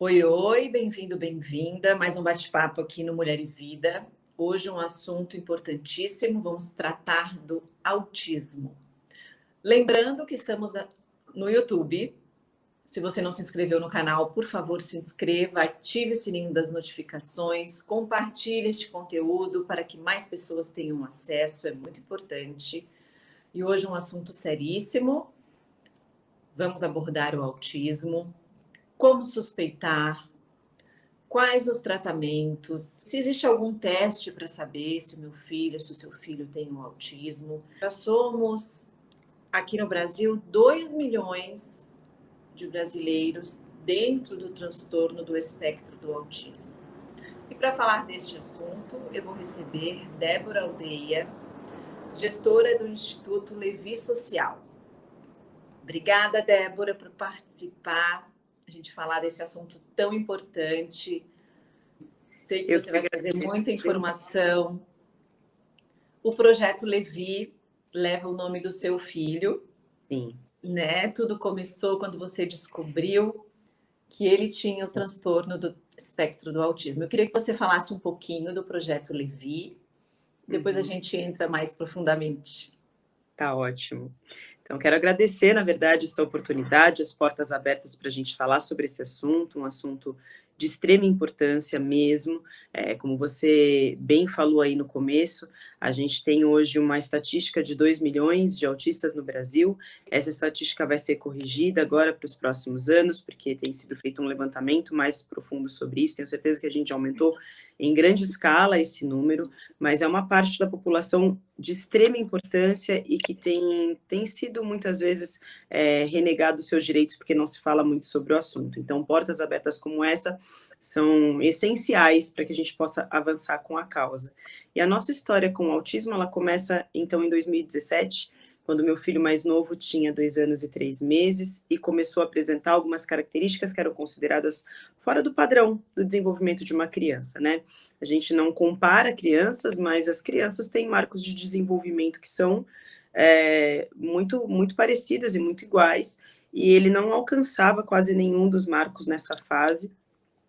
Oi, oi, bem-vindo, bem-vinda. Mais um bate-papo aqui no Mulher e Vida. Hoje um assunto importantíssimo, vamos tratar do autismo. Lembrando que estamos no YouTube. Se você não se inscreveu no canal, por favor, se inscreva, ative o sininho das notificações, compartilhe este conteúdo para que mais pessoas tenham acesso, é muito importante. E hoje um assunto seríssimo. Vamos abordar o autismo, como suspeitar, quais os tratamentos? Se existe algum teste para saber se o meu filho, se o seu filho tem o autismo? Já somos, aqui no Brasil, 2 milhões de brasileiros dentro do transtorno do espectro do autismo. E para falar deste assunto, eu vou receber Débora Aldeia, gestora do Instituto Levi Social. Obrigada, Débora, por participar, a gente falar desse assunto tão importante. Sei que você vai trazer muita informação. O projeto Levi leva o nome do seu filho. Sim. Né? Tudo começou quando você descobriu que ele tinha o transtorno do espectro do autismo. Eu queria que você falasse um pouquinho do projeto Levi, depois a gente entra mais profundamente. Tá ótimo. Então, quero agradecer, na verdade, essa oportunidade, as portas abertas para a gente falar sobre esse assunto, um assunto de extrema importância mesmo. Como você bem falou aí no começo, a gente tem hoje uma estatística de 2 milhões de autistas no Brasil. Essa estatística vai ser corrigida agora para os próximos anos, porque tem sido feito um levantamento mais profundo sobre isso. Tenho certeza que a gente aumentou em grande escala esse número, mas é uma parte da população de extrema importância e que tem sido muitas vezes renegado os seus direitos porque não se fala muito sobre o assunto. Então, portas abertas como essa são essenciais para que a gente possa avançar com a causa. E a nossa história com o autismo, ela começa, então, em 2017, quando meu filho mais novo tinha 2 anos e 3 meses e começou a apresentar algumas características que eram consideradas fora do padrão do desenvolvimento de uma criança, né? A gente não compara crianças, mas as crianças têm marcos de desenvolvimento que são muito parecidas e muito iguais, e ele não alcançava quase nenhum dos marcos nessa fase,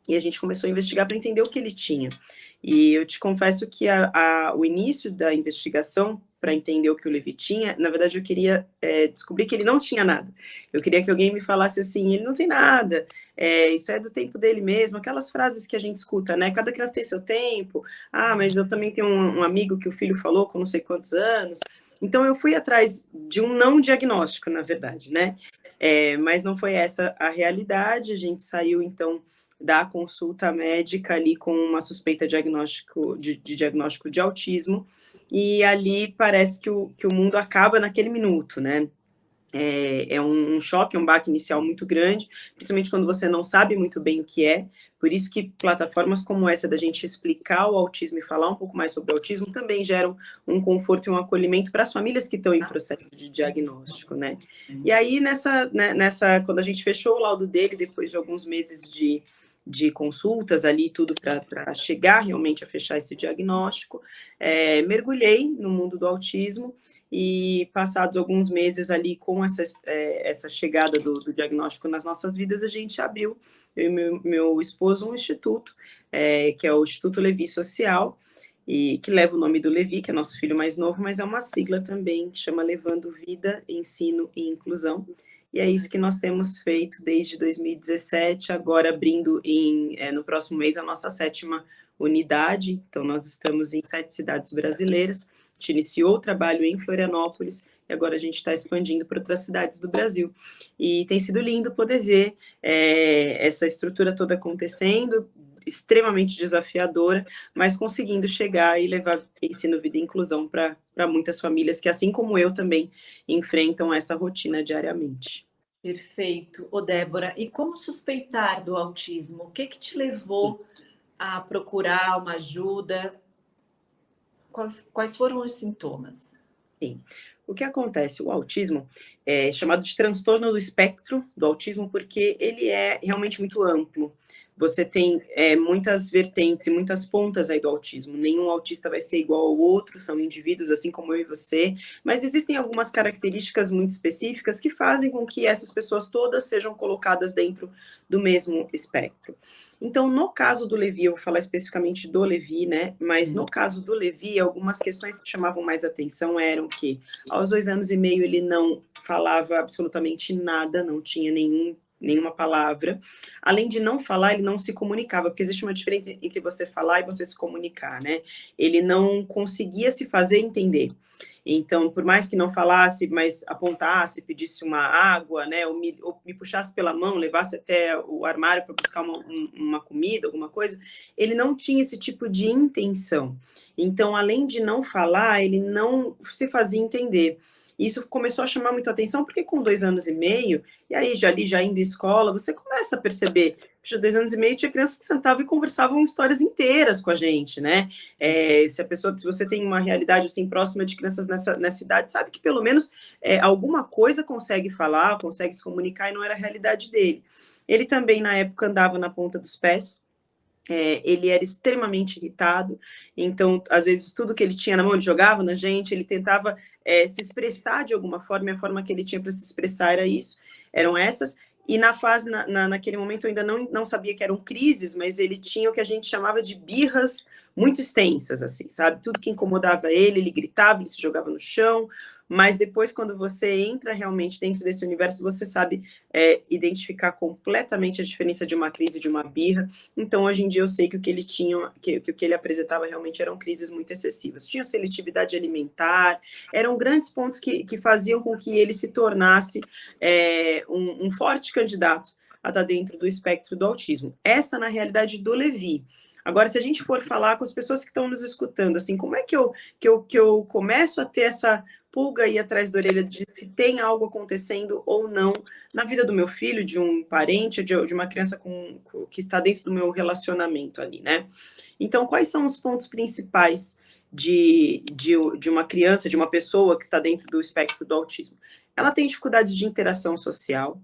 e a gente começou a investigar para entender o que ele tinha. E eu te confesso que o início da investigação, para entender o que o Levi tinha, na verdade eu queria descobrir que ele não tinha nada. Eu queria que alguém me falasse assim, ele não tem nada, isso é do tempo dele mesmo, aquelas frases que a gente escuta, né? Cada criança tem seu tempo, mas eu também tenho um amigo que o filho falou com não sei quantos anos. Então eu fui atrás de um não diagnóstico, na verdade, né? Mas não foi essa a realidade, a gente saiu então da consulta médica ali com uma suspeita de diagnóstico de autismo, e ali parece que o mundo acaba naquele minuto, né? É um choque, um baque inicial muito grande, principalmente quando você não sabe muito bem o que é, por isso que plataformas como essa da gente explicar o autismo e falar um pouco mais sobre o autismo também geram um conforto e um acolhimento para as famílias que estão em processo de diagnóstico, né? E aí, quando a gente fechou o laudo dele, depois de alguns meses de consultas ali, tudo para chegar realmente a fechar esse diagnóstico, mergulhei no mundo do autismo e passados alguns meses ali com essa chegada do diagnóstico nas nossas vidas, a gente abriu, eu e meu esposo, um instituto, que é o Instituto Levi Social, e que leva o nome do Levi, que é nosso filho mais novo, mas é uma sigla também que chama Levando Vida, Ensino e Inclusão. E é isso que nós temos feito desde 2017, agora abrindo no próximo mês a nossa 7ª unidade. Então, nós estamos em 7 cidades brasileiras. A gente iniciou o trabalho em Florianópolis e agora a gente está expandindo para outras cidades do Brasil. E tem sido lindo poder ver essa estrutura toda acontecendo, extremamente desafiadora, mas conseguindo chegar e levar ensino, vida e inclusão para muitas famílias que, assim como eu, também enfrentam essa rotina diariamente. Perfeito. Ô, Débora, e como suspeitar do autismo? O que te levou a procurar uma ajuda? Quais foram os sintomas? Sim. O que acontece? O autismo é chamado de transtorno do espectro do autismo porque ele é realmente muito amplo. você tem muitas vertentes e muitas pontas aí do autismo. Nenhum autista vai ser igual ao outro, são indivíduos assim como eu e você, mas existem algumas características muito específicas que fazem com que essas pessoas todas sejam colocadas dentro do mesmo espectro. Então, no caso do Levi, eu vou falar especificamente do Levi, né? Mas no caso do Levi, algumas questões que chamavam mais atenção eram que, aos 2 anos e meio, ele não falava absolutamente nada, não tinha nenhuma palavra. Além de não falar, ele não se comunicava, porque existe uma diferença entre você falar e você se comunicar, né? Ele não conseguia se fazer entender. Então, por mais que não falasse, mas apontasse, pedisse uma água, né, ou me puxasse pela mão, levasse até o armário para buscar uma comida, alguma coisa, ele não tinha esse tipo de intenção. Então, além de não falar, ele não se fazia entender. Isso começou a chamar muita atenção, porque com 2 anos e meio, e aí já indo à escola, você começa a perceber, puxa, 2 anos e meio tinha crianças que sentavam e conversavam histórias inteiras com a gente, né? Se você tem uma realidade assim próxima de crianças nessa idade, sabe que pelo menos alguma coisa consegue falar, consegue se comunicar, e não era a realidade dele. Ele também, na época, andava na ponta dos pés. Ele era extremamente irritado, então, às vezes, tudo que ele tinha na mão, ele jogava na gente, ele tentava se expressar de alguma forma, e a forma que ele tinha para se expressar eram essas, e na fase, naquele momento, eu ainda não sabia que eram crises, mas ele tinha o que a gente chamava de birras muito extensas, assim, sabe? Tudo que incomodava ele gritava, ele se jogava no chão, mas depois, quando você entra realmente dentro desse universo, você sabe identificar completamente a diferença de uma crise e de uma birra. Então, hoje em dia, eu sei que o que ele tinha, que o que ele apresentava realmente eram crises muito excessivas. Tinha seletividade alimentar, eram grandes pontos que faziam com que ele se tornasse um forte candidato a estar dentro do espectro do autismo. Essa, na realidade, do Levi. Agora, se a gente for falar com as pessoas que estão nos escutando, assim, como é que eu começo a ter essa pulga aí atrás da orelha de se tem algo acontecendo ou não na vida do meu filho, de um parente, de uma criança que está dentro do meu relacionamento ali, né? Então, quais são os pontos principais de uma criança, de uma pessoa que está dentro do espectro do autismo? Ela tem dificuldades de interação social,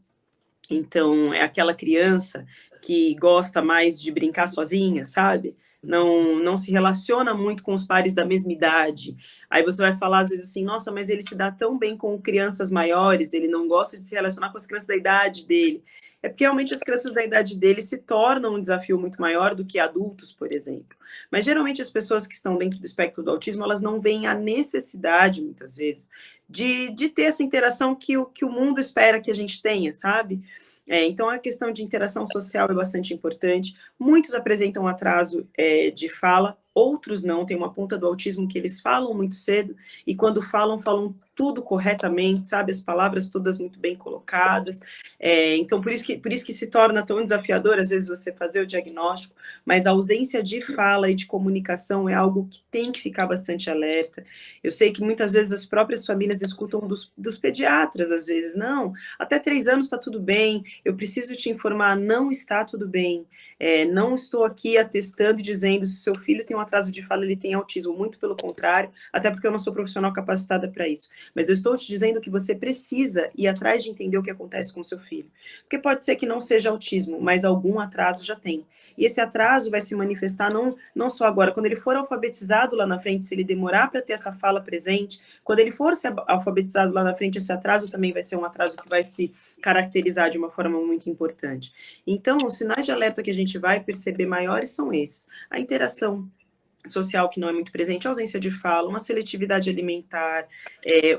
então é aquela criança que gosta mais de brincar sozinha, sabe? Não se relaciona muito com os pares da mesma idade. Aí você vai falar às vezes assim, nossa, mas ele se dá tão bem com crianças maiores, ele não gosta de se relacionar com as crianças da idade dele. É porque realmente as crianças da idade dele se tornam um desafio muito maior do que adultos, por exemplo. Mas geralmente as pessoas que estão dentro do espectro do autismo, elas não veem a necessidade, muitas vezes, de ter essa interação que o mundo espera que a gente tenha, sabe? Então, a questão de interação social é bastante importante. Muitos apresentam atraso de fala, outros não. Tem uma ponta do autismo que eles falam muito cedo e quando falam tudo corretamente, sabe? As palavras todas muito bem colocadas. Então, por isso que se torna tão desafiador, às vezes, você fazer o diagnóstico, mas a ausência de fala e de comunicação é algo que tem que ficar bastante alerta. Eu sei que muitas vezes as próprias famílias escutam dos pediatras, às vezes, não, até 3 anos está tudo bem, eu preciso te informar, não está tudo bem, não estou aqui atestando e dizendo se seu filho tem um atraso de fala, ele tem autismo, muito pelo contrário, até porque eu não sou profissional capacitada para isso, mas eu estou te dizendo que você precisa ir atrás de entender o que acontece com o seu filho, porque pode ser que não seja autismo, mas algum atraso já tem, e esse atraso vai se manifestar não só agora, quando ele for alfabetizado lá na frente, se ele demorar para ter essa fala presente, quando ele for ser alfabetizado lá na frente, esse atraso também vai ser um atraso que vai se caracterizar de uma forma muito importante. Então, os sinais de alerta que a gente vai perceber maiores são esses. A interação social que não é muito presente, a ausência de fala, uma seletividade alimentar,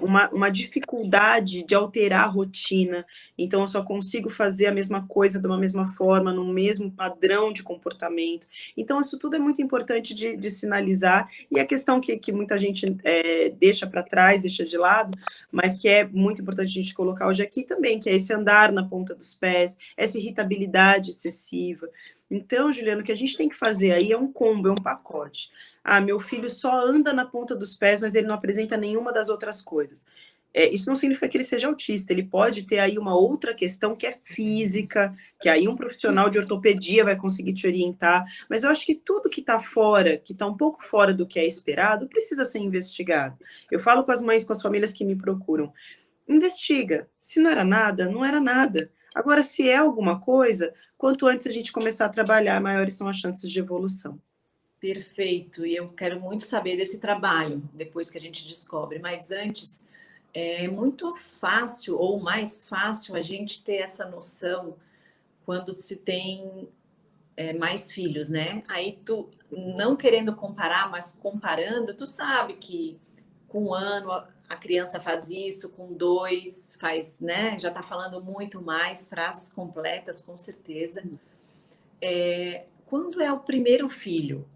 uma dificuldade de alterar a rotina, então eu só consigo fazer a mesma coisa de uma mesma forma, no mesmo padrão de comportamento, então isso tudo é muito importante de sinalizar, e a questão que muita gente deixa para trás, deixa de lado, mas que é muito importante a gente colocar hoje aqui também, que é esse andar na ponta dos pés, essa irritabilidade excessiva. Então, Juliano, o que a gente tem que fazer aí é um combo, é um pacote. Ah, meu filho só anda na ponta dos pés, mas ele não apresenta nenhuma das outras coisas. Isso não significa que ele seja autista, ele pode ter aí uma outra questão que é física, que aí um profissional de ortopedia vai conseguir te orientar, mas eu acho que tudo que está fora, que está um pouco fora do que é esperado, precisa ser investigado. Eu falo com as mães, com as famílias que me procuram, investiga. Se não era nada, não era nada. Agora, se é alguma coisa, quanto antes a gente começar a trabalhar, maiores são as chances de evolução. Perfeito. E eu quero muito saber desse trabalho, depois que a gente descobre. Mas antes, é muito fácil, ou mais fácil, a gente ter essa noção quando se tem mais filhos, né? Aí tu, não querendo comparar, mas comparando, tu sabe que com 1 ano a criança faz isso, com 2 faz, né? Já tá falando muito mais, frases completas, com certeza. Quando é o primeiro filho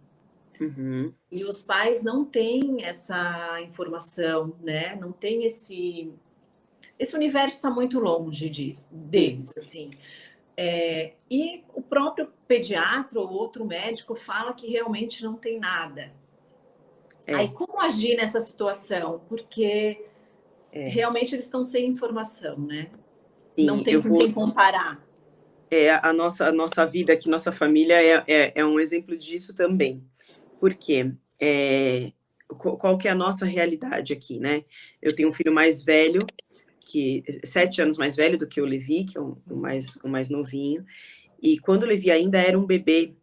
Uhum. e os pais não têm essa informação, né? Não tem esse universo está muito longe disso, deles, assim. E o próprio pediatra ou outro médico fala que realmente não tem nada. Aí, É, como agir nessa situação? Porque é. realmente eles estão sem informação, né? Não Sim, tem eu com vou. quem comparar. A nossa vida aqui, nossa família é um exemplo disso também. Por quê? Qual que é a nossa realidade aqui, né? Eu tenho um filho mais velho, que 7 anos mais velho do que o Levi, que é o mais novinho, e quando o Levi ainda era um bebê,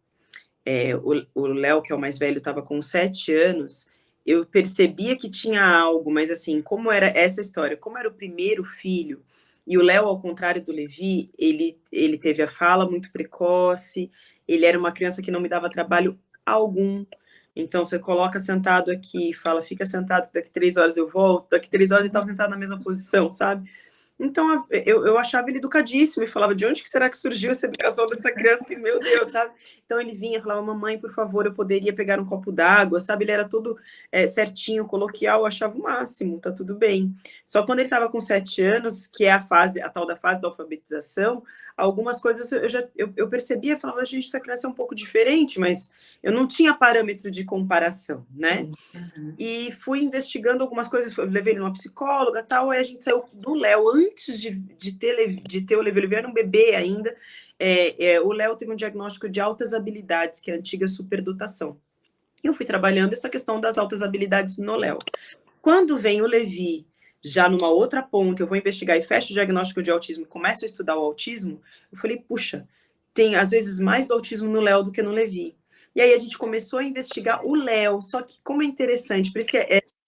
o Léo, que é o mais velho, estava com 7 anos, eu percebia que tinha algo, mas assim, como era essa história, como era o primeiro filho, e o Léo, ao contrário do Levi, ele teve a fala muito precoce, ele era uma criança que não me dava trabalho algum. Então, você coloca sentado aqui, fala, fica sentado, que daqui 3 horas eu volto, daqui 3 horas ele estava sentado na mesma posição, sabe? Então, eu achava ele educadíssimo e falava, de onde que será que surgiu essa educação dessa criança? Que, meu Deus, sabe? Então, ele vinha e falava, mamãe, por favor, eu poderia pegar um copo d'água, sabe? Ele era todo certinho, coloquial, eu achava o máximo, tá tudo bem. Só quando ele estava com 7 anos, que é a tal da fase da alfabetização, algumas coisas eu percebia, falava, gente, essa criança é um pouco diferente, mas eu não tinha parâmetro de comparação, né? Sim. Uhum. E fui investigando algumas coisas, levei ele numa psicóloga tal, aí a gente saiu do Léo, antes de ter o Levi, ele era um bebê ainda, o Léo teve um diagnóstico de altas habilidades, que é a antiga superdotação. E eu fui trabalhando essa questão das altas habilidades no Léo. Quando vem o Levi, já numa outra ponta, eu vou investigar e fecho o diagnóstico de autismo, começo a estudar o autismo, eu falei, puxa, tem às vezes mais do autismo no Léo do que no Levi. E aí a gente começou a investigar o Léo, só que como é interessante, por isso que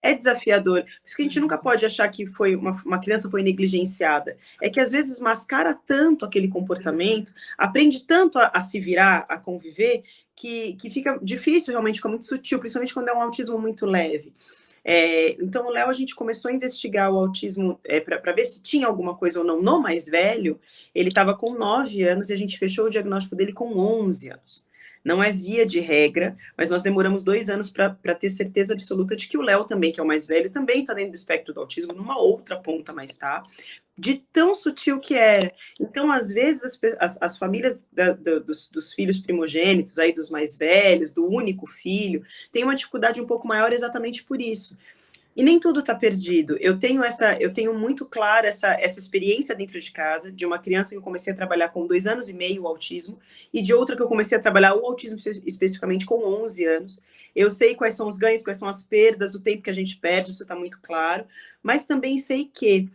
é desafiador, por isso que a gente nunca pode achar que foi uma criança foi negligenciada, é que às vezes mascara tanto aquele comportamento, aprende tanto a se virar, a conviver, que fica difícil realmente, fica muito sutil, principalmente quando é um autismo muito leve. Então, o Léo, a gente começou a investigar o autismo para ver se tinha alguma coisa ou não. No mais velho, ele estava com 9 anos e a gente fechou o diagnóstico dele com 11 anos. Não é via de regra, mas nós demoramos 2 anos para ter certeza absoluta de que o Léo também, que é o mais velho, também está dentro do espectro do autismo, numa outra ponta, mas tá. De tão sutil que era. Então, às vezes, as famílias dos filhos primogênitos, aí dos mais velhos, do único filho, têm uma dificuldade um pouco maior exatamente por isso. E nem tudo está perdido. Eu tenho muito clara essa experiência dentro de casa, de uma criança que eu comecei a trabalhar com 2 anos e meio o autismo, e de outra que eu comecei a trabalhar o autismo especificamente com 11 anos. Eu sei quais são os ganhos, quais são as perdas, o tempo que a gente perde, isso está muito claro, mas também sei que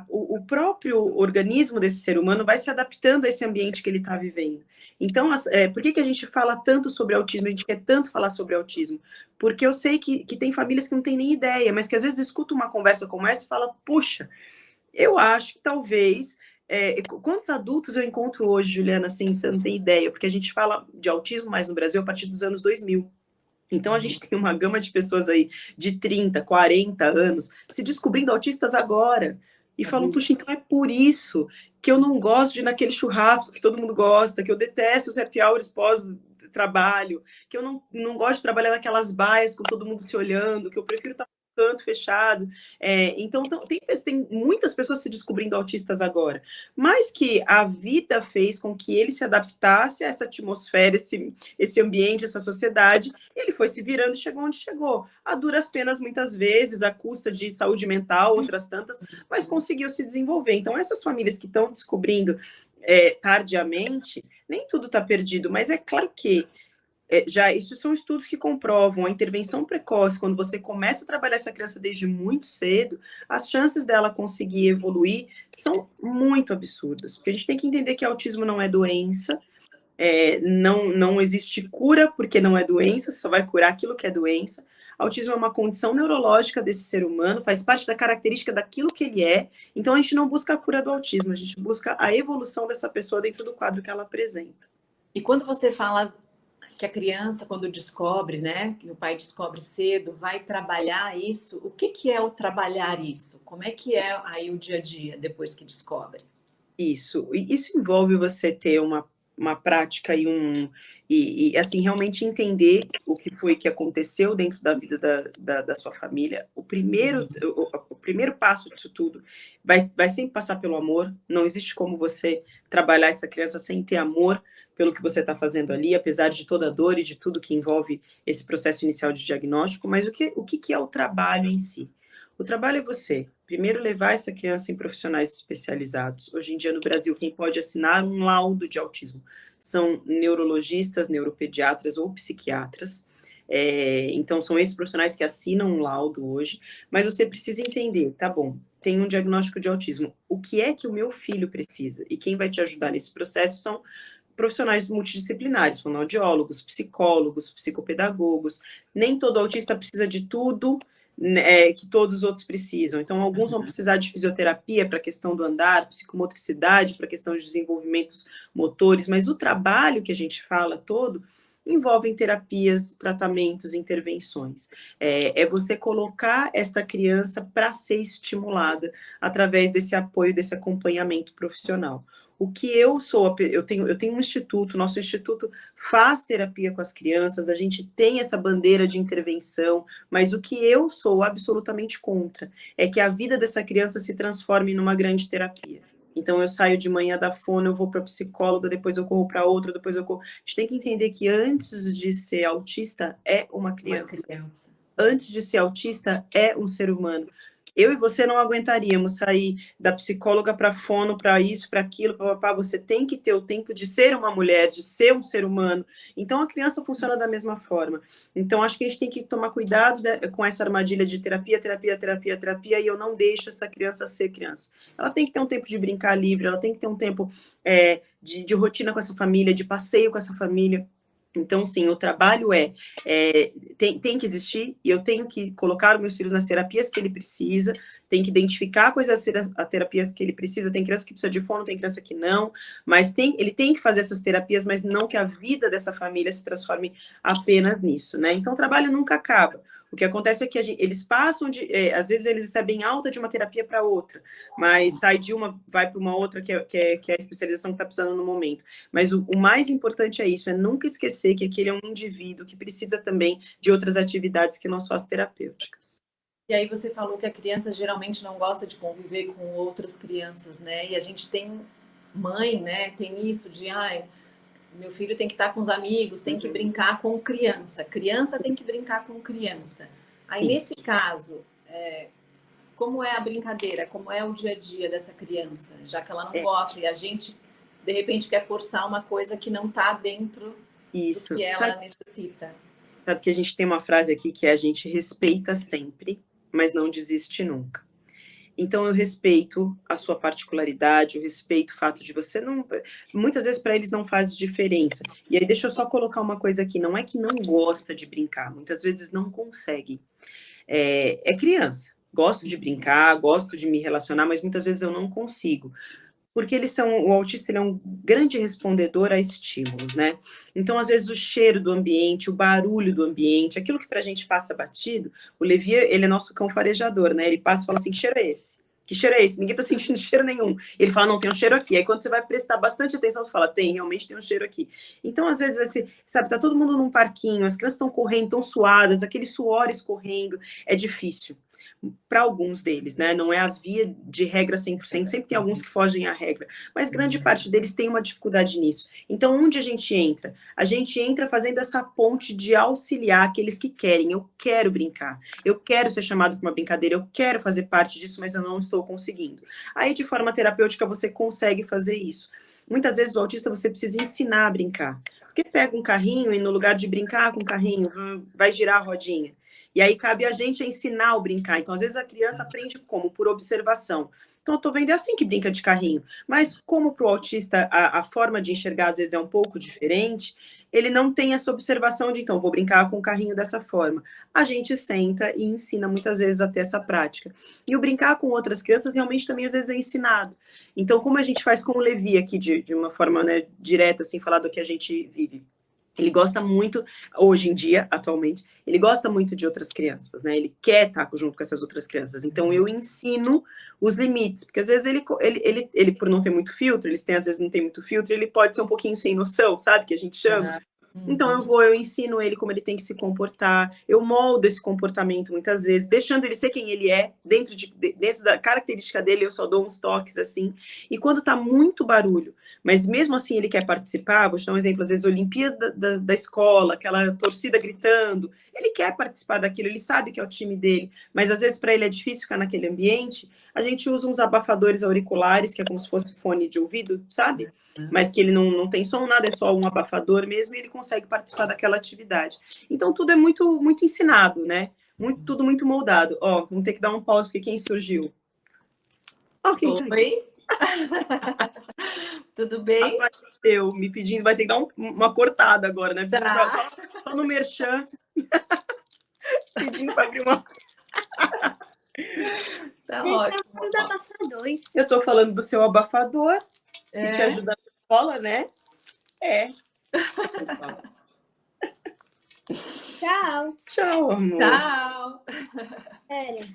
o próprio organismo desse ser humano vai se adaptando a esse ambiente que ele está vivendo. Então, por que a gente fala tanto sobre autismo? A gente quer tanto falar sobre autismo? Porque eu sei que tem famílias que não têm nem ideia, mas que às vezes escutam uma conversa como essa e falam, puxa, eu acho que talvez... quantos adultos eu encontro hoje, Juliana, assim, você não tem ideia, porque a gente fala de autismo mais no Brasil a partir dos anos 2000. Então, a gente tem uma gama de pessoas aí de 30, 40 anos se descobrindo autistas agora. E falam, puxa, então é por isso que eu não gosto de ir naquele churrasco que todo mundo gosta, que eu detesto os happy hours pós-trabalho, que eu não gosto de trabalhar naquelas baias com todo mundo se olhando, que eu prefiro estar no canto fechado. Então, tem muitas pessoas se descobrindo autistas agora, mas que a vida fez com que ele se adaptasse a essa atmosfera, esse ambiente, essa sociedade, ele foi se virando e chegou onde chegou. A duras penas, muitas vezes, à custa de saúde mental, outras tantas, mas conseguiu se desenvolver. Então, essas famílias que estão descobrindo tardiamente, nem tudo está perdido, mas é claro que já isso são estudos que comprovam a intervenção precoce, quando você começa a trabalhar essa criança desde muito cedo, as chances dela conseguir evoluir são muito absurdas, porque a gente tem que entender que autismo não é doença, não existe cura porque não é doença, você só vai curar aquilo que é doença. Autismo é uma condição neurológica desse ser humano, faz parte da característica daquilo que ele é, então a gente não busca a cura do autismo, a gente busca a evolução dessa pessoa dentro do quadro que ela apresenta. E quando você fala que a criança, quando descobre, né, que o pai descobre cedo, vai trabalhar isso, o que que é o trabalhar isso? Como é que é aí o dia a dia depois que descobre? Isso envolve você ter uma prática assim, realmente entender o que foi que aconteceu dentro da vida da sua família. O primeiro passo disso tudo vai sempre passar pelo amor, não existe como você trabalhar essa criança sem ter amor pelo que você está fazendo ali, apesar de toda a dor e de tudo que envolve esse processo inicial de diagnóstico, mas o que é o trabalho em si? O trabalho é você, primeiro, levar essa criança em profissionais especializados. Hoje em dia, no Brasil, quem pode assinar um laudo de autismo são neurologistas, neuropediatras ou psiquiatras. Então, são esses profissionais que assinam um laudo hoje, mas você precisa entender, tá bom, tem um diagnóstico de autismo, o que é que o meu filho precisa? E quem vai te ajudar nesse processo são profissionais multidisciplinares, fonoaudiólogos, psicólogos, psicopedagogos. Nem todo autista precisa de tudo, né, que todos os outros precisam. Então, alguns vão precisar de fisioterapia para a questão do andar, psicomotricidade para a questão de desenvolvimentos motores, mas o trabalho que a gente fala todo envolve terapias, tratamentos, intervenções. É você colocar esta criança para ser estimulada através desse apoio, desse acompanhamento profissional. O que eu sou, eu tenho um instituto, nosso instituto faz terapia com as crianças, a gente tem essa bandeira de intervenção, mas o que eu sou absolutamente contra é que a vida dessa criança se transforme numa grande terapia. Então, eu saio de manhã da fono, eu vou para a psicóloga, depois eu corro para outra, depois eu corro. A gente tem que entender que antes de ser autista, é uma criança. Antes de ser autista, é um ser humano. Eu e você não aguentaríamos sair da psicóloga para fono, para isso, para aquilo, papá. Você tem que ter o tempo de ser uma mulher, de ser um ser humano. Então, a criança funciona da mesma forma. Então, acho que a gente tem que tomar cuidado com essa armadilha de terapia, terapia, terapia, terapia, e eu não deixo essa criança ser criança. Ela tem que ter um tempo de brincar livre, ela tem que ter um tempo de rotina com essa família, de passeio com essa família. Então, sim, o trabalho tem que existir, e eu tenho que colocar os meus filhos nas terapias que ele precisa, tem que identificar quais as terapias que ele precisa, tem criança que precisa de fono, tem criança que não, mas ele tem que fazer essas terapias, mas não que a vida dessa família se transforme apenas nisso, né? Então, o trabalho nunca acaba. O que acontece é que eles passam às vezes eles recebem alta de uma terapia para outra, mas sai de uma, vai para uma outra que é a especialização que está precisando no momento. Mas o mais importante é isso, é nunca esquecer que aquele é um indivíduo que precisa também de outras atividades que não só as terapêuticas. E aí você falou que a criança geralmente não gosta de conviver com outras crianças, né? E a gente tem mãe, né? Tem isso de, meu filho tem que estar com os amigos, tem que brincar com criança. Criança tem que brincar com criança. Aí, nesse caso, como é a brincadeira? Como é o dia a dia dessa criança? Já que ela não gosta e a gente, de repente, quer forçar uma coisa que não está dentro do que ela necessita. Sabe que a gente tem uma frase aqui que é: a gente respeita sempre, mas não desiste nunca. Então, eu respeito a sua particularidade, eu respeito o fato de você não... Muitas vezes, para eles, não faz diferença. E aí, deixa eu só colocar uma coisa aqui. Não é que não gosta de brincar. Muitas vezes, não consegue. É criança. Gosto de brincar, gosto de me relacionar, mas muitas vezes eu não consigo. Porque o autista ele é um grande respondedor a estímulos, né? Então, às vezes, o cheiro do ambiente, o barulho do ambiente, aquilo que pra gente passa batido, o Levi, ele é nosso cão farejador, né? Ele passa e fala assim: que cheiro é esse? Que cheiro é esse? Ninguém tá sentindo cheiro nenhum. Ele fala: não, tem um cheiro aqui. Aí, quando você vai prestar bastante atenção, você fala: realmente tem um cheiro aqui. Então, às vezes, sabe, tá todo mundo num parquinho, as crianças estão correndo, estão suadas, aqueles suores correndo, é difícil. Para alguns deles, né? Não é a via de regra 100%, sempre tem alguns que fogem à regra, mas grande parte deles tem uma dificuldade nisso. Então, onde a gente entra? A gente entra fazendo essa ponte de auxiliar aqueles que querem. Eu quero brincar, eu quero ser chamado para uma brincadeira, eu quero fazer parte disso, mas eu não estou conseguindo. Aí, de forma terapêutica, você consegue fazer isso. Muitas vezes, o autista, você precisa ensinar a brincar. Por que pega um carrinho e no lugar de brincar com o carrinho, vai girar a rodinha? E aí cabe a gente ensinar o brincar. Então, às vezes, a criança aprende como? Por observação. Então, eu estou vendo, é assim que brinca de carrinho. Mas como para o autista a forma de enxergar, às vezes, é um pouco diferente, ele não tem essa observação de, então, vou brincar com o carrinho dessa forma. A gente senta e ensina, muitas vezes, a ter essa prática. E o brincar com outras crianças, realmente, também, às vezes, é ensinado. Então, como a gente faz com o Levi aqui, de uma forma, né, direta, assim, falar do que a gente vive? Ele gosta muito, hoje em dia, atualmente, ele gosta muito de outras crianças, né? Ele quer estar junto com essas outras crianças. Então, eu ensino os limites, porque às vezes ele por não ter muito filtro, eles têm, às vezes não tem muito filtro, ele pode ser um pouquinho sem noção, sabe? Que a gente chama. Então, eu ensino ele como ele tem que se comportar, eu moldo esse comportamento muitas vezes, deixando ele ser quem ele é, dentro da característica dele, eu só dou uns toques assim. E quando tá muito barulho, mas mesmo assim ele quer participar, vou te dar um exemplo, às vezes Olimpíadas da escola, aquela torcida gritando, ele quer participar daquilo, ele sabe que é o time dele, mas às vezes para ele é difícil ficar naquele ambiente, a gente usa uns abafadores auriculares, que é como se fosse fone de ouvido, sabe? Mas que ele não tem som, nada, é só um abafador mesmo, e ele consegue participar daquela atividade. Então, tudo é muito, muito ensinado, né? Tudo muito moldado. Ó, vamos ter que dar um pause, porque quem surgiu? Ó, quem tá aqui? Tudo bem? Apareceu, me pedindo, vai ter que dar uma cortada agora, né? Tá. Só no merchan. Pedindo para abrir uma... Tá ótimo. Eu tô falando do seu abafador, que te ajuda na escola, né? Tchau. Tchau, amor. Tchau. Pera.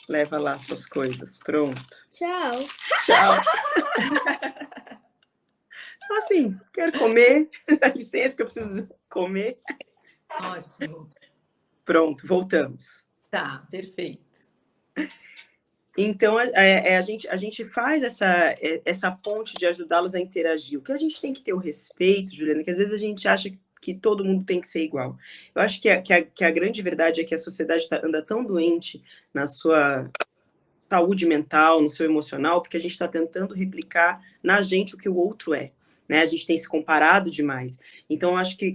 Leva lá suas coisas. Pronto. Tchau. Tchau. Só assim, quero comer. Dá licença que eu preciso comer. Ótimo. Pronto, voltamos. Tá, perfeito. Então, a gente faz essa ponte de ajudá-los a interagir. O que a gente tem que ter o respeito, Juliana, que às vezes a gente acha que todo mundo tem que ser igual. Eu acho que a grande verdade é que a sociedade anda tão doente na sua saúde mental, no seu emocional, porque a gente está tentando replicar na gente o que o outro é. Né? A gente tem se comparado demais. Então, eu acho que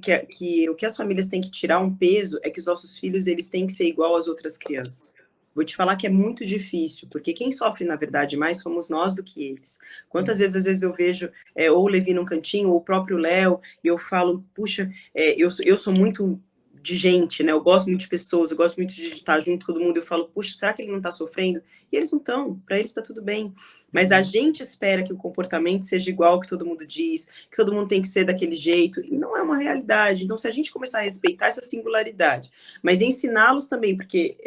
o que as famílias têm que tirar um peso é que os nossos filhos eles têm que ser igual às outras crianças. Vou te falar que é muito difícil, porque quem sofre, na verdade, mais somos nós do que eles. Quantas vezes, às vezes, eu vejo ou o Levi num cantinho, ou o próprio Léo, e eu falo, puxa, eu sou muito de gente, né? Eu gosto muito de pessoas, eu gosto muito de estar junto com todo mundo. Eu falo, puxa, será que ele não está sofrendo? E eles não estão, para eles está tudo bem. Mas a gente espera que o comportamento seja igual ao que todo mundo diz, que todo mundo tem que ser daquele jeito, e não é uma realidade. Então, se a gente começar a respeitar essa singularidade, mas ensiná-los também, porque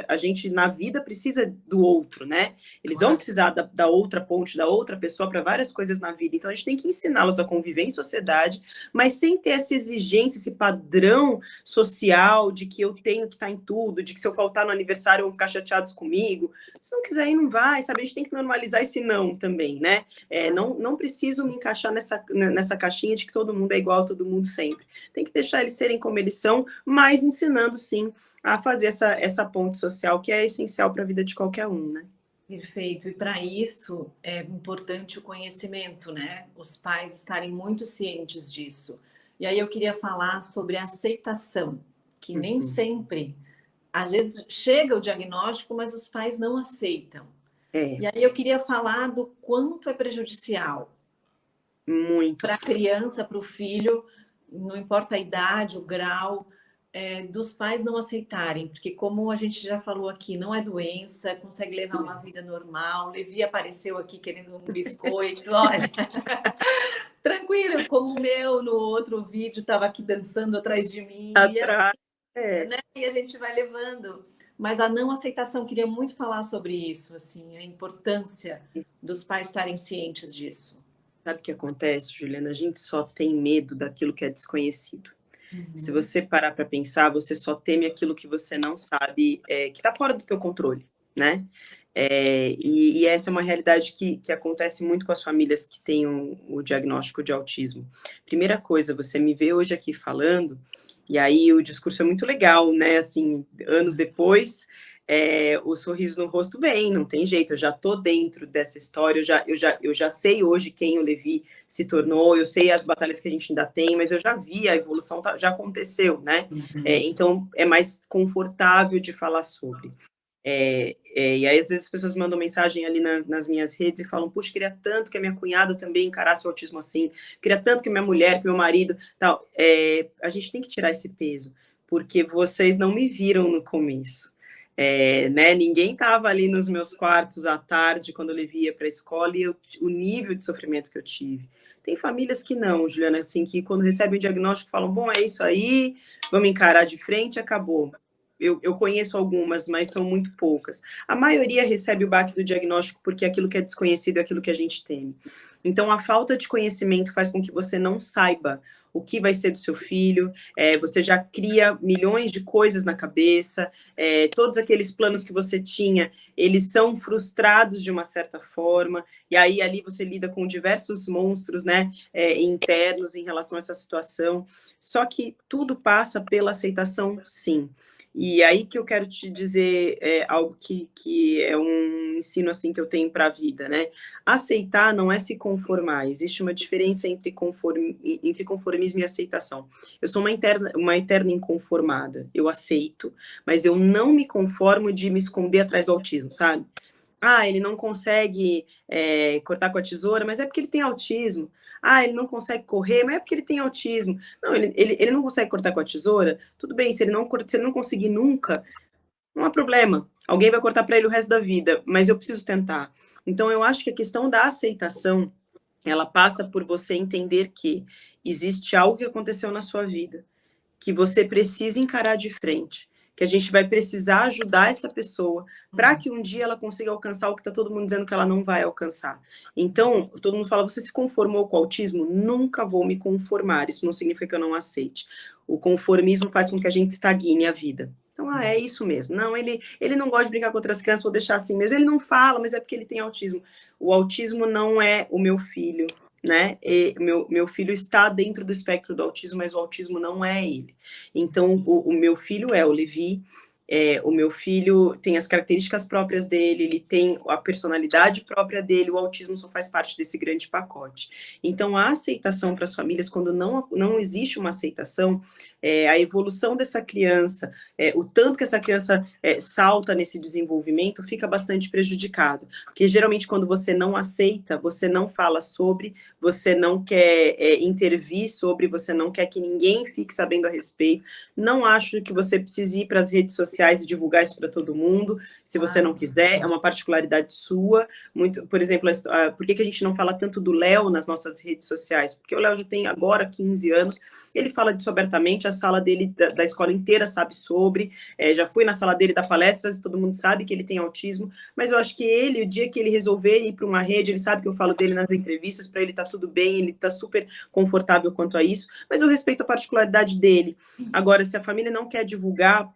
a gente na vida precisa do outro, né? Eles vão precisar da outra ponte, da outra pessoa para várias coisas na vida. Então, a gente tem que ensiná-los a conviver em sociedade, mas sem ter essa exigência, esse padrão social de que eu tenho que estar em tudo, de que se eu faltar no aniversário vão ficar chateados comigo. Se não quiser ir, não vai, sabe? A gente tem que normalizar esse não também, né? Não preciso me encaixar nessa caixinha de que todo mundo é igual a todo mundo sempre. Tem que deixar eles serem como eles são, mas ensinando, sim, a fazer essa ponte social que é essencial para a vida de qualquer um, né? Perfeito. E para isso é importante o conhecimento, né? Os pais estarem muito cientes disso. E aí eu queria falar sobre a aceitação, que nem sempre, às vezes chega o diagnóstico, mas os pais não aceitam. E aí eu queria falar do quanto é prejudicial. Muito. Para a criança, para o filho, não importa a idade, o grau, dos pais não aceitarem, porque como a gente já falou aqui, não é doença, consegue levar uma vida normal. Levi apareceu aqui querendo um biscoito, olha, tranquilo, como o meu no outro vídeo estava aqui dançando atrás de mim, Atrás, né? E a gente vai levando. Mas a não aceitação, queria muito falar sobre isso, assim, a importância dos pais estarem cientes disso. Sabe o que acontece, Juliana? A gente só tem medo daquilo que é desconhecido. Se você parar para pensar, você só teme aquilo que você não sabe, que está fora do teu controle, né? E essa é uma realidade que acontece muito com as famílias que têm o diagnóstico de autismo. Primeira coisa, você me vê hoje aqui falando, e aí o discurso é muito legal, né? Assim, anos depois, o sorriso no rosto vem, não tem jeito, eu já tô dentro dessa história, eu já sei hoje quem o Levi se tornou, eu sei as batalhas que a gente ainda tem, mas eu já vi, a evolução já aconteceu, né? Então é mais confortável de falar sobre. E aí, às vezes, as pessoas mandam mensagem ali nas minhas redes e falam, puxa, queria tanto que a minha cunhada também encarasse o autismo assim, queria tanto que a minha mulher, que meu marido, tal. A gente tem que tirar esse peso, porque vocês não me viram no começo. Né? Ninguém estava ali nos meus quartos à tarde, quando eu ia para a escola, e o nível de sofrimento que eu tive. Tem famílias que não, Juliana, assim, que quando recebem o diagnóstico falam, bom, é isso aí, vamos encarar de frente, acabou. Eu conheço algumas, mas são muito poucas. A maioria recebe o baque do diagnóstico porque aquilo que é desconhecido é aquilo que a gente teme. Então, a falta de conhecimento faz com que você não saiba o que vai ser do seu filho, você já cria milhões de coisas na cabeça, todos aqueles planos que você tinha, eles são frustrados de uma certa forma, e aí ali você lida com diversos monstros, né, internos em relação a essa situação. Só que tudo passa pela aceitação, sim. E aí que eu quero te dizer algo que é um ensino assim que eu tenho para a vida, né? Aceitar não é se conformar, existe uma diferença entre conformismo e aceitação. Eu sou uma eterna inconformada, eu aceito, mas eu não me conformo de me esconder atrás do autismo, sabe? Ah, ele não consegue cortar com a tesoura, mas é porque ele tem autismo. Ah, ele não consegue correr, mas é porque ele tem autismo. Não, ele não consegue cortar com a tesoura. Tudo bem, se ele não conseguir nunca, não há problema. Alguém vai cortar para ele o resto da vida, mas eu preciso tentar. Então, eu acho que a questão da aceitação, ela passa por você entender que existe algo que aconteceu na sua vida, que você precisa encarar de frente, que a gente vai precisar ajudar essa pessoa para que um dia ela consiga alcançar o que está todo mundo dizendo que ela não vai alcançar. Então, todo mundo fala, você se conformou com o autismo? Nunca vou me conformar, isso não significa que eu não aceite. O conformismo faz com que a gente estagne a vida. Então, é isso mesmo. Não, ele não gosta de brincar com outras crianças, vou deixar assim mesmo. Ele não fala, mas é porque ele tem autismo. O autismo não é o meu filho, né? Meu filho está dentro do espectro do autismo, mas o autismo não é ele. Então, o meu filho é o Levi, o meu filho tem as características próprias dele, ele tem a personalidade própria dele, o autismo só faz parte desse grande pacote. Então, a aceitação para as famílias, quando não existe uma aceitação, a evolução dessa criança, o tanto que essa criança salta nesse desenvolvimento, fica bastante prejudicado. Porque, geralmente, quando você não aceita, você não fala sobre, você não quer intervir sobre, você não quer que ninguém fique sabendo a respeito. Não acho que você precise ir para as redes sociais e divulgar isso para todo mundo, se você não quiser, é uma particularidade sua. Por exemplo, por que a gente não fala tanto do Léo nas nossas redes sociais? Porque o Léo já tem agora 15 anos, ele fala disso abertamente, a sala dele, da escola inteira sabe sobre, já fui na sala dele dar palestras e todo mundo sabe que ele tem autismo, mas eu acho que ele, o dia que ele resolver ir para uma rede, ele sabe que eu falo dele nas entrevistas, para ele tá tudo bem, ele tá super confortável quanto a isso, mas eu respeito a particularidade dele. Agora, se a família não quer divulgar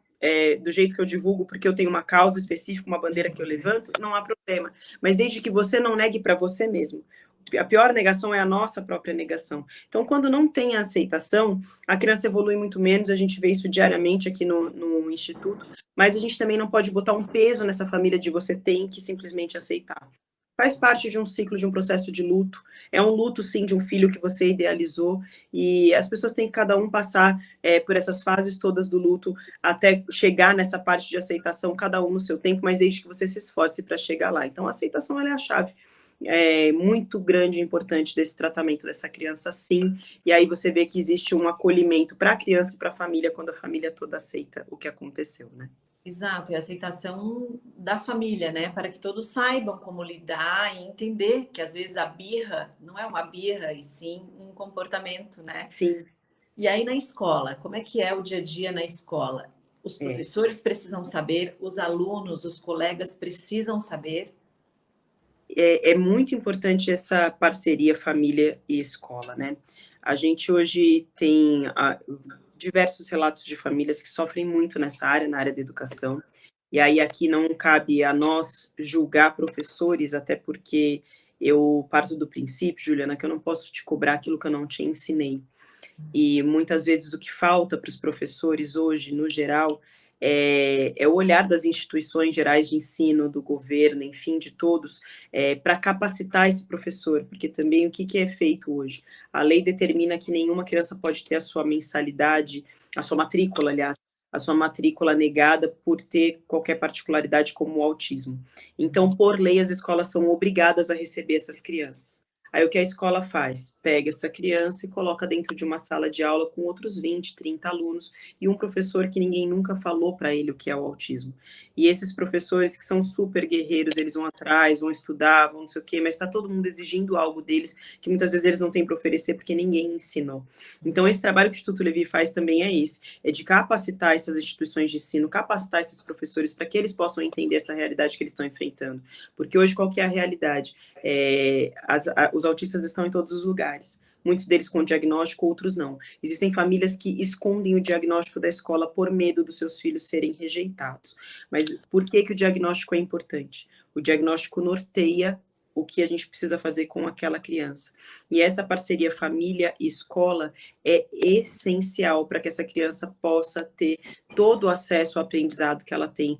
do jeito que eu divulgo, porque eu tenho uma causa específica, uma bandeira que eu levanto, não há problema. Mas desde que você não negue para você mesmo. A pior negação é a nossa própria negação. Então, quando não tem a aceitação, a criança evolui muito menos, a gente vê isso diariamente aqui no Instituto, mas a gente também não pode botar um peso nessa família de você tem que simplesmente aceitar. Faz parte de um ciclo, de um processo de luto. É um luto, sim, de um filho que você idealizou. E as pessoas têm que cada um passar por essas fases todas do luto até chegar nessa parte de aceitação, cada um no seu tempo, mas desde que você se esforce para chegar lá. Então, a aceitação ela é a chave. Muito grande e importante desse tratamento dessa criança, sim. E aí você vê que existe um acolhimento para a criança e para a família quando a família toda aceita o que aconteceu, né? Exato, e a aceitação da família, né? Para que todos saibam como lidar e entender que às vezes a birra não é uma birra, e sim um comportamento, né? Sim. E aí na escola, como é que é o dia a dia na escola? Os professores precisam saber, os alunos, os colegas precisam saber. É muito importante essa parceria família e escola, né? A gente hoje tem diversos relatos de famílias que sofrem muito nessa área, na área da educação, e aí aqui não cabe a nós julgar professores, até porque eu parto do princípio, Juliana, que eu não posso te cobrar aquilo que eu não te ensinei. E muitas vezes o que falta para os professores hoje, no geral, é o olhar das instituições gerais de ensino, do governo, enfim, de todos, para capacitar esse professor, porque também o que é feito hoje? A lei determina que nenhuma criança pode ter a sua mensalidade, a sua matrícula, aliás, a sua matrícula negada por ter qualquer particularidade como o autismo. Então, por lei, as escolas são obrigadas a receber essas crianças. Aí o que a escola faz? Pega essa criança e coloca dentro de uma sala de aula com outros 20, 30 alunos e um professor que ninguém nunca falou para ele o que é o autismo. E esses professores que são super guerreiros, eles vão atrás, vão estudar, vão não sei o quê, mas está todo mundo exigindo algo deles que muitas vezes eles não têm para oferecer porque ninguém ensinou. Então esse trabalho que o Instituto Levi faz também é esse, é de capacitar essas instituições de ensino, capacitar esses professores para que eles possam entender essa realidade que eles estão enfrentando. Porque hoje qual que é a realidade? Os autistas estão em todos os lugares. Muitos deles com diagnóstico, outros não. Existem famílias que escondem o diagnóstico da escola por medo dos seus filhos serem rejeitados. Mas por que o diagnóstico é importante? O diagnóstico norteia o que a gente precisa fazer com aquela criança. E essa parceria família e escola é essencial para que essa criança possa ter todo o acesso ao aprendizado que ela tem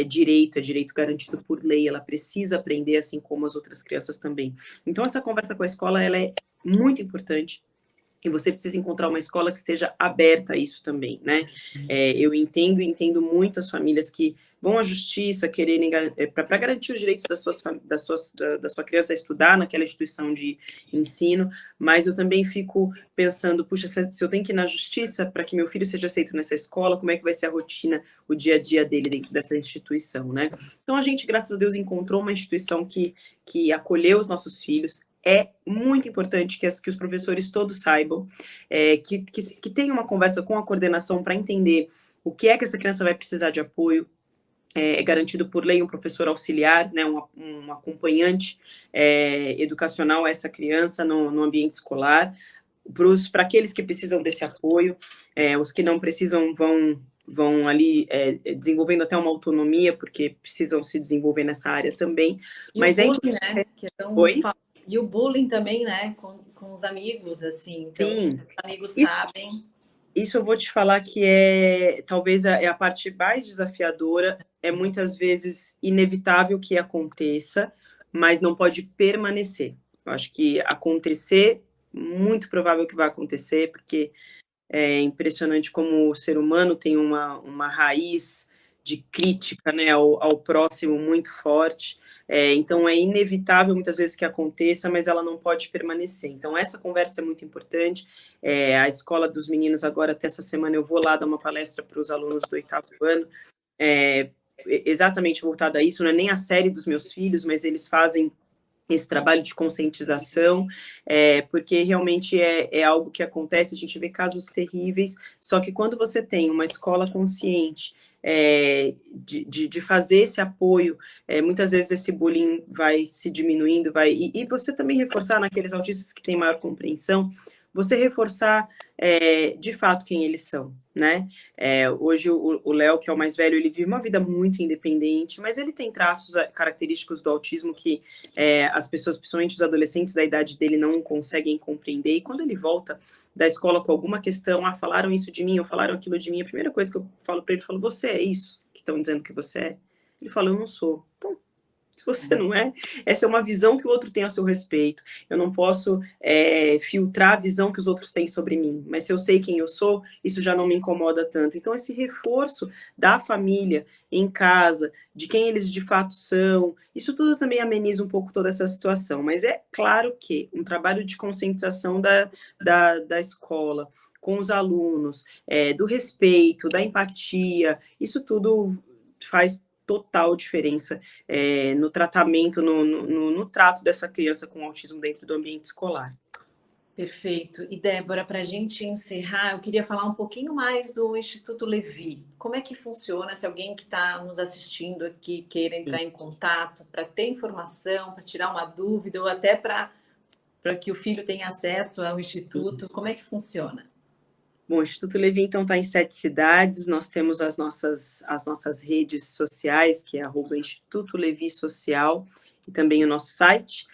direito, é direito garantido por lei, ela precisa aprender assim como as outras crianças também. Então essa conversa com a escola, ela é muito importante, e você precisa encontrar uma escola que esteja aberta a isso também, né? Eu entendo muito as famílias que vão à justiça quererem para garantir os direitos da sua criança a estudar naquela instituição de ensino, mas eu também fico pensando, puxa, se eu tenho que ir na justiça para que meu filho seja aceito nessa escola, como é que vai ser a rotina, o dia a dia dele dentro dessa instituição, né? Então a gente, graças a Deus, encontrou uma instituição que acolheu os nossos filhos. É muito importante que os professores todos saibam, que tenham uma conversa com a coordenação para entender o que é que essa criança vai precisar de apoio. É garantido por lei um professor auxiliar, né, um acompanhante educacional a essa criança no ambiente escolar. Para aqueles que precisam desse apoio, os que não precisam vão ali desenvolvendo até uma autonomia, porque precisam se desenvolver nessa área também. E mas o bullying, né? Que é tão... Oi? E o bullying também, né? Com os amigos, assim. Então, Sim. os amigos sabem. Isso eu vou te falar que talvez é a parte mais desafiadora, é muitas vezes inevitável que aconteça, mas não pode permanecer. Eu acho que acontecer, muito provável que vai acontecer, porque é impressionante como o ser humano tem uma raiz de crítica, né, ao próximo muito forte. Então é inevitável muitas vezes que aconteça, mas ela não pode permanecer. Então essa conversa é muito importante. A escola dos meninos agora, até essa semana, eu vou lá dar uma palestra para os alunos do 8º ano, exatamente voltada a isso, não é nem a série dos meus filhos, mas eles fazem esse trabalho de conscientização, porque realmente é algo que acontece, a gente vê casos terríveis, só que quando você tem uma escola consciente de fazer esse apoio, muitas vezes esse bullying vai se diminuindo, e você também reforçar naqueles autistas que têm maior compreensão, você reforçar de fato quem eles são, né? Hoje o Léo, que é o mais velho, ele vive uma vida muito independente, mas ele tem traços característicos do autismo que as pessoas, principalmente os adolescentes da idade dele, não conseguem compreender, e quando ele volta da escola com alguma questão, falaram isso de mim, ou falaram aquilo de mim, a primeira coisa que eu falo para ele, eu falo, você é isso que estão dizendo que você é? Ele fala, eu não sou. Então, se você não é, essa é uma visão que o outro tem a seu respeito. Eu não posso filtrar a visão que os outros têm sobre mim, mas se eu sei quem eu sou, isso já não me incomoda tanto. Então, esse reforço da família em casa, de quem eles de fato são, isso tudo também ameniza um pouco toda essa situação. Mas é claro que um trabalho de conscientização da escola, com os alunos, do respeito, da empatia, isso tudo faz total diferença no tratamento, no trato dessa criança com autismo dentro do ambiente escolar. Perfeito. E Débora, para a gente encerrar, eu queria falar um pouquinho mais do Instituto Levi. Como é que funciona? Se alguém que está nos assistindo aqui queira entrar em contato para ter informação, para tirar uma dúvida ou até para que o filho tenha acesso ao Instituto, como é que funciona? Bom, o Instituto Levi, então, está em 7 cidades, nós temos as nossas redes sociais, que é @Instituto Levi Social, e também o nosso site,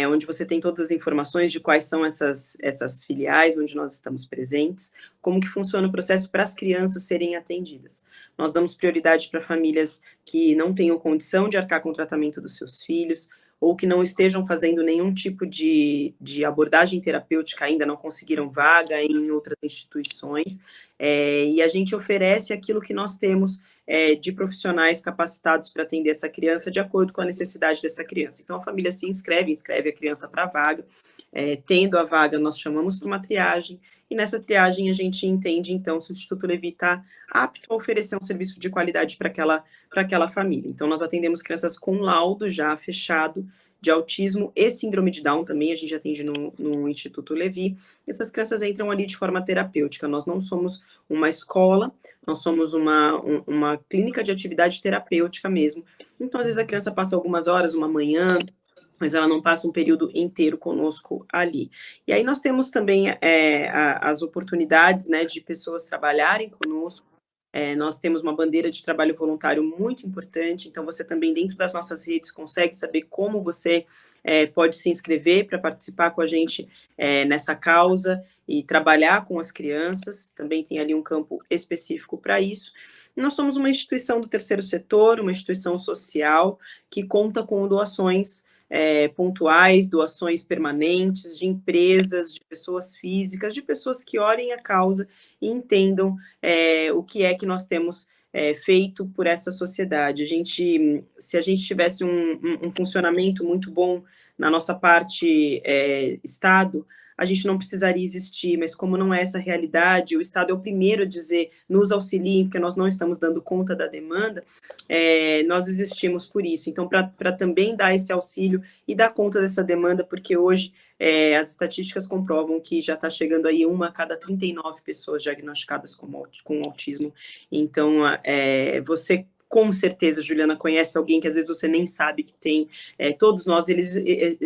onde você tem todas as informações de quais são essas filiais, onde nós estamos presentes, como que funciona o processo para as crianças serem atendidas. Nós damos prioridade para famílias que não tenham condição de arcar com o tratamento dos seus filhos, ou que não estejam fazendo nenhum tipo de abordagem terapêutica ainda, não conseguiram vaga em outras instituições, e a gente oferece aquilo que nós temos de profissionais capacitados para atender essa criança de acordo com a necessidade dessa criança. Então, a família se inscreve a criança para a vaga, tendo a vaga, nós chamamos para uma triagem, e nessa triagem a gente entende, então, se o Instituto Levi está apto a oferecer um serviço de qualidade para aquela família. Então, nós atendemos crianças com laudo já fechado de autismo e síndrome de Down também, a gente atende no Instituto Levi. Essas crianças entram ali de forma terapêutica. Nós não somos uma escola, nós somos uma clínica de atividade terapêutica mesmo. Então, às vezes, a criança passa algumas horas, uma manhã, mas ela não passa um período inteiro conosco ali. E aí nós temos também as oportunidades, né, de pessoas trabalharem conosco. Nós temos uma bandeira de trabalho voluntário muito importante, então você também, dentro das nossas redes, consegue saber como você pode se inscrever para participar com a gente nessa causa e trabalhar com as crianças, também tem ali um campo específico para isso. Nós somos uma instituição do terceiro setor, uma instituição social, que conta com doações pontuais, doações permanentes, de empresas, de pessoas físicas, de pessoas que olhem a causa e entendam o que é que nós temos feito por essa sociedade. Se a gente tivesse um funcionamento muito bom na nossa parte Estado, a gente não precisaria existir, mas como não é essa realidade, o Estado é o primeiro a dizer, nos auxiliem, porque nós não estamos dando conta da demanda, nós existimos por isso. Então, para também dar esse auxílio e dar conta dessa demanda, porque hoje as estatísticas comprovam que já está chegando aí 1 a cada 39 pessoas diagnosticadas com autismo. Então, você com certeza, Juliana, conhece alguém que às vezes você nem sabe que tem, todos nós, eles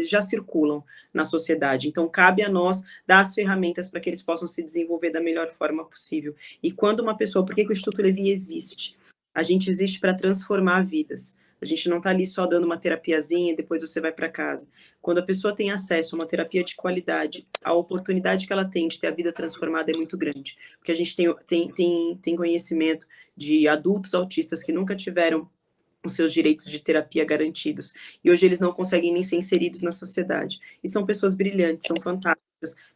já circulam na sociedade, então cabe a nós dar as ferramentas para que eles possam se desenvolver da melhor forma possível. E quando uma pessoa, por que o Instituto Levi existe? A gente existe para transformar vidas. A gente não está ali só dando uma terapiazinha e depois você vai para casa. Quando a pessoa tem acesso a uma terapia de qualidade, a oportunidade que ela tem de ter a vida transformada é muito grande. Porque a gente tem conhecimento de adultos autistas que nunca tiveram os seus direitos de terapia garantidos. E hoje eles não conseguem nem ser inseridos na sociedade. E são pessoas brilhantes, são fantásticas,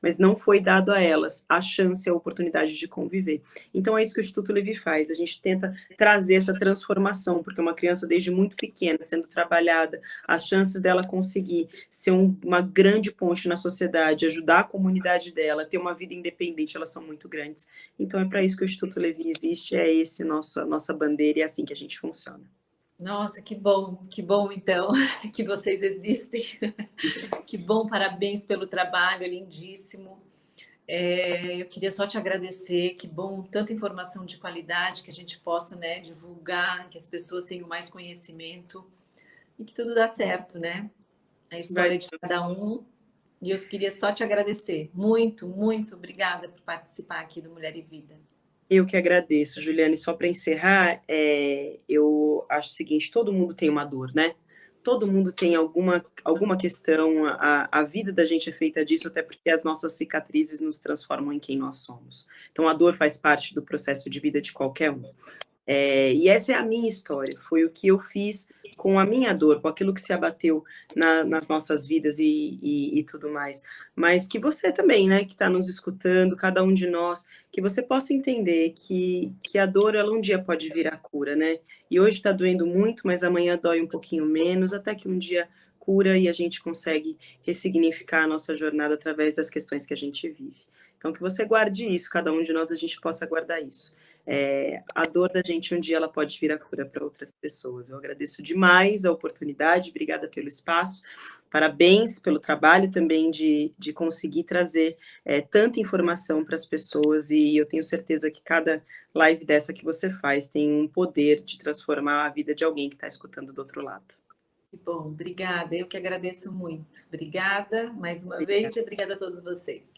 mas não foi dado a elas a chance, a oportunidade de conviver. Então é isso que o Instituto Levi faz. A gente tenta trazer essa transformação, porque uma criança desde muito pequena, sendo trabalhada, as chances dela conseguir ser uma grande ponte na sociedade, ajudar a comunidade dela, ter uma vida independente, elas são muito grandes. Então é para isso que o Instituto Levi existe, é esse nossa bandeira e é assim que a gente funciona. Nossa, que bom, então, que vocês existem. Que bom, parabéns pelo trabalho, é lindíssimo. Eu queria só te agradecer, que bom, tanta informação de qualidade que a gente possa, né, divulgar, que as pessoas tenham mais conhecimento e que tudo dá certo, né? A história de cada um. E eu queria só te agradecer. Muito, muito obrigada por participar aqui do Mulher e Vida. Eu que agradeço, Juliane. Só para encerrar, eu acho o seguinte: todo mundo tem uma dor, né? Todo mundo tem alguma questão, a vida da gente é feita disso, até porque as nossas cicatrizes nos transformam em quem nós somos. Então, a dor faz parte do processo de vida de qualquer um. E essa é a minha história, foi o que eu fiz com a minha dor, com aquilo que se abateu nas nossas vidas e tudo mais. Mas que você também, né, que está nos escutando, cada um de nós, que você possa entender que a dor, ela um dia pode virar cura, né? E hoje está doendo muito, mas amanhã dói um pouquinho menos, até que um dia cura e a gente consegue ressignificar a nossa jornada através das questões que a gente vive. Então, que você guarde isso, cada um de nós, a gente possa guardar isso. A dor da gente, um dia, ela pode vir a cura para outras pessoas. Eu agradeço demais a oportunidade, obrigada pelo espaço, parabéns pelo trabalho também de conseguir trazer tanta informação para as pessoas, e eu tenho certeza que cada live dessa que você faz tem um poder de transformar a vida de alguém que está escutando do outro lado. Que bom, obrigada, eu que agradeço muito. Obrigada mais uma vez e obrigada a todos vocês.